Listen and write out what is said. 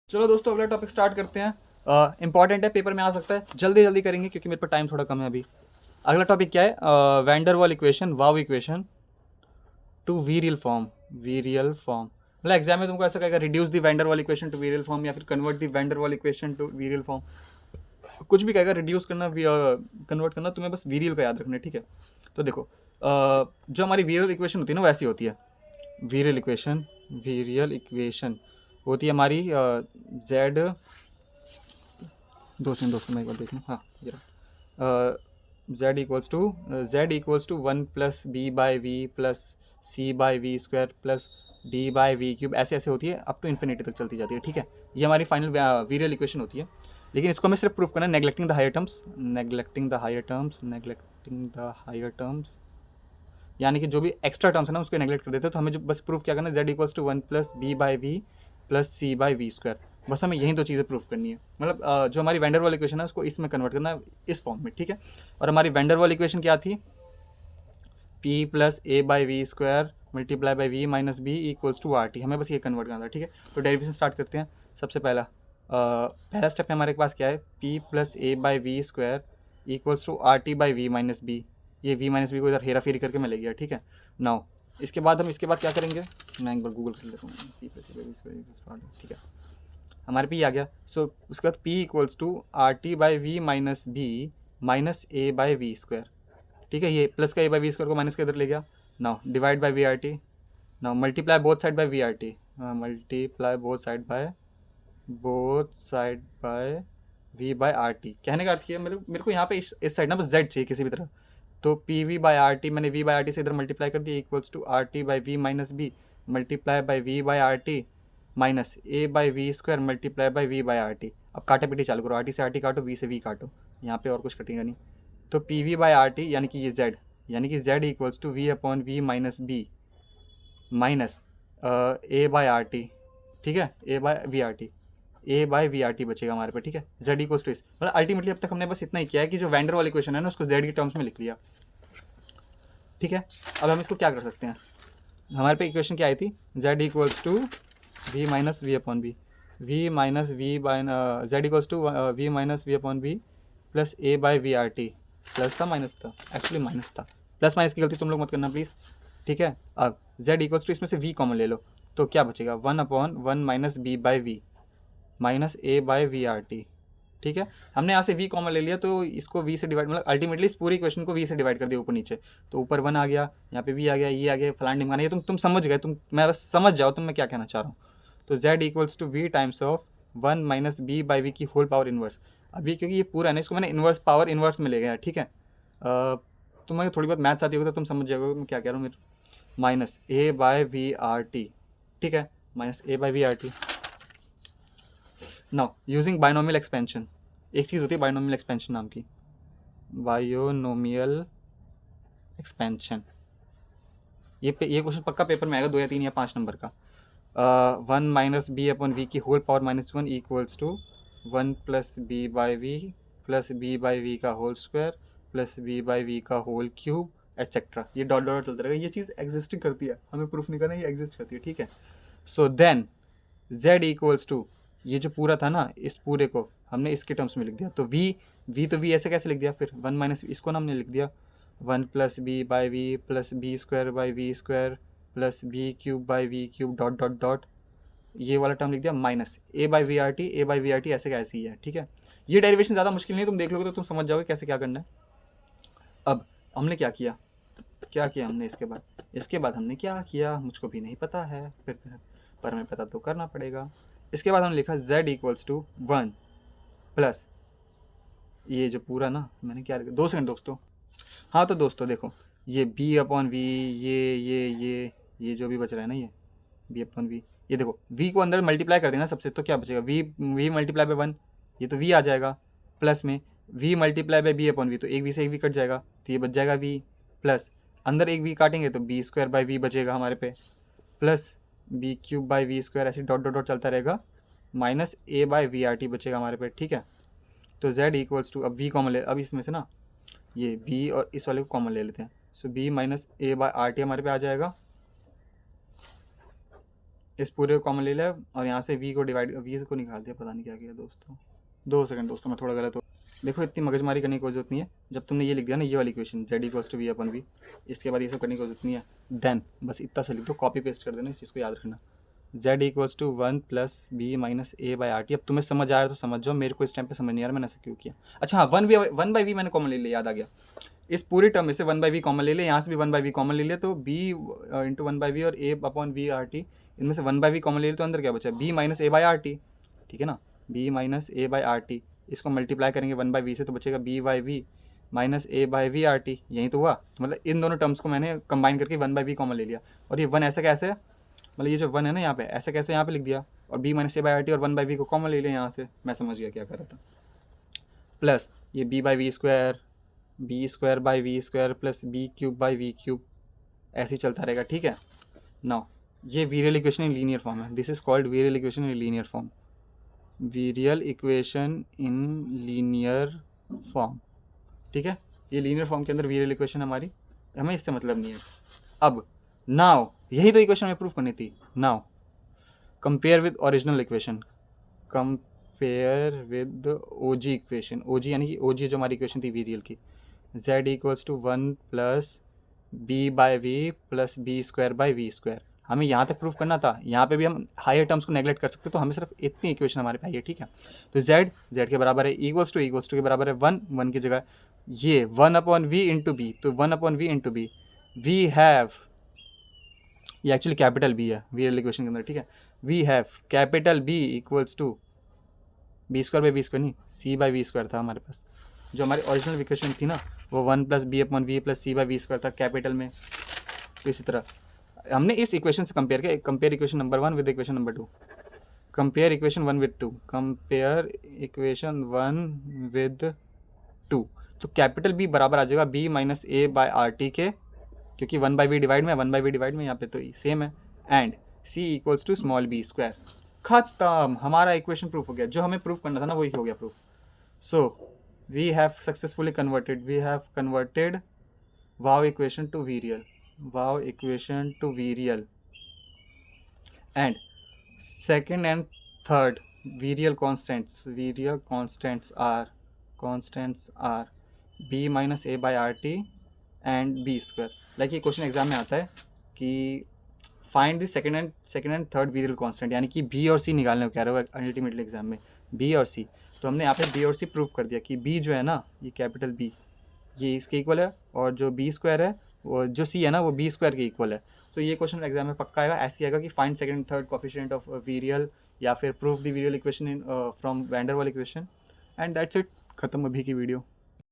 चलो दोस्तों अगला टॉपिक स्टार्ट करते हैं। इंपॉर्टेंट है, पेपर में आ सकता है, जल्दी जल्दी करेंगे क्योंकि मेरे पास टाइम थोड़ा कम है अभी। अगला टॉपिक क्या है? वैंडर वाल इक्वेशन, वाव equation to virial form. Virial form मतलब एग्जाम में तुमको ऐसा कहेगा, reduce the van der Waals equation to virial form या फिर convert the van der Waals equation to virial form. कुछ भी कहेगा, रिड्यूस करना, कन्वर्ट करना, तुम्हें बस वी रियल का याद रखना है, ठीक है। तो देखो, जो हमारी वी रियल इक्वेशन होती है ना वैसी होती है। V real equation, V real equation होती है हमारी जेड, दोस्तों मैं एक बार देख लूँ, हाँ जरा, z equals to 1+b/v plus c/v² plus d/v³ ऐसे ऐसे होती है, अप टू इन्फिनिटी तक चलती जाती है, ठीक है। ये हमारी फाइनल वी रियल इक्वेशन होती है। लेकिन इसको हमें सिर्फ प्रूफ करना है neglecting the higher terms, neglecting the higher terms, neglecting the higher terms, यानी कि जो भी एक्स्ट्रा टर्म्स है ना उसको नेग्लेक्ट कर देते हैं। तो हमें जो बस प्रूफ क्या करना है, z = 1+b/v प्लस c/v²। बस हमें यही दो चीज़ें प्रूफ करनी है। मतलब जो हमारी वैंडर वाल इक्वेशन है उसको इसमें कन्वर्ट करना है, इस फॉर्म में, ठीक है। और हमारी वैंडर वाल इक्वेशन क्या थी? p + a/v² multiply by v minus b equals to RT। हमें बस ये कन्वर्ट करना था, ठीक है। तो डेरिवेशन स्टार्ट करते हैं। सबसे पहला स्टेप में हमारे पास क्या है? p + a/v² equals to RT/v minus b। ये v माइनस बी को इधर हेरा फेरी करके मैं ले गया, ठीक है। नाउ इसके बाद क्या करेंगे, मैं एक बार गूगल कर लेता हूँ, p + a/v², ठीक है। हमारे पे ये आ गया। सो उसके बाद p equals to RT/v minus b minus a/v², ठीक है। ये प्लस का a/v² को माइनस के इधर ले गया। Now divide by VRT, now multiply both side by VRT, multiply both side by v/RT। कहने का अर्थ ये है, मेरे को यहाँ पे इस साइड ना बस z चाहिए किसी भी तरह। तो PV/RT मैंने v/RT से इधर मल्टीप्लाई कर दिया, equals to RT/v minus b multiply by v/RT minus a/v² multiply by v/RT। अब काटा पीटी चालू करो, RT से RT काटो, v से v काटो, यहाँ पे और कुछ कटेगा नहीं। तो PV/RT यानी कि ये z, यानी कि z equals to v/v minus b minus a/RT, ठीक है, a/VRT, a/VRT बचेगा हमारे पे, ठीक है। z इक्वल्स टू इस, मतलब अल्टीमेटली अब तक हमने बस इतना ही किया है कि जो वैंडर वाल इक्वेशन है ना उसको z की टर्म्स में लिख लिया, ठीक है। अब हम इसको क्या कर सकते हैं, हमारे पे इक्वेशन क्या आई थी? z equals to v minus v/b, v minus v by z equals to v minus v/b plus a/VRT। Plus था माइनस था? एक्चुअली माइनस था। प्लस माइनस की गलती तुम लोग मत करना प्लीज़, ठीक है। अब z इक्वल्स टू इसमें से v कॉमन ले लो, तो क्या बचेगा? 1/1 माइनस b/v माइनस a/VRT, ठीक है। हमने यहाँ से v कॉमन ले लिया तो इसको v से डिवाइड, मतलब अल्टीमेटली इस पूरी इक्वेशन को v से डिवाइड कर दिया ऊपर नीचे। तो ऊपर 1 आ गया, यहाँ पे v आ गया, ये आ गया, फलान ढिमकाना, ये तुम समझ गए, मैं बस समझ जाओ तुम मैं क्या कहना चाह रहा हूँ। तो z equals to v times of 1 minus b/v की होल पावर इन्वर्स। अभी क्योंकि ये पूरा है ना, इसको मैंने इन्वर्स पावर इन्वर्स में ले गया, ठीक है। तुम्हें थोड़ी बहुत मैथ्स आती होगी तो तुम समझ जाओगे मैं क्या कह रहा हूँ। माइनस a/VRT, ठीक है, minus a/VRT। Now using binomial expansion, एक चीज़ होती है बायनोमियल एक्सपेंशन नाम की, बायोनोमियल एक्सपेंशन। ये क्वेश्चन पक्का पेपर में आएगा, 2 या 3 या 5 नंबर का। 1 माइनस b/v की whole power -1 equals to 1 plus b/v plus b/v का होल स्क्वायर प्लस b/v का होल क्यूब एटसेट्रा। ये डॉट डॉट चलता रहेगा, ये चीज़ एग्जिस्टिंग करती है, हमें प्रूफ नहीं करना, ये एग्जिस्ट करती है, ठीक है। So then z equals to, ये जो पूरा था ना इस पूरे को हमने इसके टर्म्स में लिख दिया। तो v ऐसे कैसे लिख दिया फिर? 1 माइनस इसको ना हमने लिख दिया 1 plus b/v plus b² plus b³ dot dot dot, ये वाला टर्म लिख दिया माइनस a/VRT ऐसे का ऐसे ही है, ठीक है। ये डेरिवेशन ज़्यादा मुश्किल नहीं है, तुम देख लोगे तो तुम समझ जाओगे कैसे क्या करना है। अब हमने क्या किया हमने इसके बाद हमने क्या किया मुझको भी नहीं पता है, फिर पर हमें पता तो करना पड़ेगा। इसके बाद हमने लिखा z इक्वल्स टू 1 प्लस, ये जो पूरा ना मैंने क्या लिखा, 2 सेकंड दोस्तों। हाँ तो दोस्तों देखो, ये b/v, ये जो भी बच रहा है ना, ये b/v, ये देखो v को अंदर मल्टीप्लाई कर देना सबसे, तो क्या बचेगा? v मल्टीप्लाई बाई 1, ये तो v आ जाएगा, प्लस में v मल्टीप्लाई बाई b/v, तो एक v से एक v कट जाएगा, तो ये बच जाएगा v, प्लस अंदर एक v काटेंगे तो b² बचेगा हमारे पे, प्लस b³ ऐसे डॉट डॉट डॉट चलता रहेगा, माइनस a/VRT बचेगा हमारे पे, ठीक है। तो z इक्वल्स टू, अब v कॉमन ले, अब इसमें से ना ये b और इस वाले को कॉमन ले लेते हैं। सो b माइनस a/RT हमारे पे आ जाएगा, इस पूरे को कॉमन ले लिया और यहाँ से वी को डिवाइड, वी को निकाल दिया, पता नहीं क्या किया दोस्तों। 2 सेकंड दोस्तों, मैं थोड़ा गलत हो। देखो इतनी मगजमारी करने की कोई जरूरत नहीं है। जब तुमने ये लिख दिया ना ये वाली equation z equals to V upon V, इसके बाद ये सब करने की कोई जरूरत नहीं है। देन बस इतना सा लिख दो, कॉपी पेस्ट कर देना, इस चीज़ को याद रखना। z equals to 1 plus B minus A by R T. अब तुम्हें समझ आ रहा है तो समझ जाओ, मेरे को इस टाइम पे समझ नहीं आ रहा मैंने ऐसा क्यों किया। अच्छा हाँ, वन बाई वी मैंने कॉमन ले लिया, याद आ गया। इस पूरी टर्म में से 1 बाई वी कॉमन ले लिया, यहाँ से भी 1 बाई वी कॉमन ले लिया, तो b इंटू 1 बाई वी और a upon V R T, इनमें से 1 बाई वी कॉमन ले लिया, तो अंदर क्या बचा, b minus A by R T, ठीक है ना, b minus A by R T. इसको मल्टीप्लाई करेंगे 1 बाई वी से तो बचेगा b by V minus A by V R T. यही तो हुआ, तो मतलब इन दोनों टर्म्स को मैंने कंबाइन करके 1 बाई वी कॉमन ले लिया। और ये 1 ऐसे कैसे, मतलब ये जो 1 है ना यहाँ पे, ऐसे कैसे यहाँ पे लिख दिया, और b minus A by R T और 1 बाई वी को कॉमन ले लिया यहाँ से। मैं समझ गया क्या कर रहा था। प्लस ये b by V square, B square by V square plus B cube by V cube, ऐसे ही चलता रहेगा, ठीक है। नाउ ये virial equation in linear form है, this is called virial equation in linear form, virial equation in linear form, ठीक है। ये लीनियर फॉर्म के अंदर वीरियल इक्वेशन हमारी, हमें इससे मतलब नहीं है। अब नाउ यही तो इक्वेशन हमें प्रूफ करनी थी। Now compare with original equation, compare with OG equation, OG यानी कि ओजी जो हमारी इक्वेशन थी वीरियल की, z equals to 1 plus B by V plus B square by V square. हमें यहाँ तक प्रूफ करना था, यहाँ पे भी हम हायर टर्म्स को नेगलेक्ट कर सकते, तो हमें सिर्फ इतनी इक्वेशन हमारे पास है, ठीक है। तो z के बराबर है इक्वल्स टू के बराबर है 1 की जगह ये 1 अपॉन वी इंटू बी, तो 1 upon V into B, we have, ये एक्चुअली कैपिटल बी है वीरियल इक्वेशन के अंदर, ठीक है। We have capital B equals to B square by V square, नहीं सी बाई वी स्क्वायर था हमारे पास, जो हमारी ओरिजिनल इक्वेशन थी ना वो 1 plus B upon V plus C by V square था कैपिटल में। तो इसी तरह हमने इस इक्वेशन से कंपेयर किया, compare equation number 1 with equation number 2, compare equation 1 with 2, compare equation 1 with 2। तो कैपिटल बी बराबर आ जाएगा B minus A by R T के, क्योंकि 1 बाई वी डिवाइड में, 1 बाई वी डिवाइड में यहाँ पे तो सेम है, and C equals to small B square. खत्म, हमारा इक्वेशन प्रूफ हो गया, जो हमें प्रूफ करना था ना वही हो गया proof. So we have successfully converted, we have converted वाव इक्वेशन टू वीरियल, वाव equation to virial, and second and third virial constants are B minus A by R T and B square. Like ये question exam में आता है कि find the second and third virial constant, यानी कि B और सी निकालने को कह रहे हो अल्टीमेटली एग्जाम में, बी और सी। तो हमने यहाँ पे बी और सी प्रूफ कर दिया कि बी जो है ना, ये कैपिटल बी ये इसके इक्वल है, और जो बी स्क्वायर है वो जो सी है ना वो बी स्क्वायर के इक्वल है। तो ये क्वेश्चन एग्जाम में पक्का आएगा, ऐसे आएगा कि find second third coefficient of virial, या फिर proof the virial equation in from van der Waals equation, and that's it, खत्म अभी की वीडियो।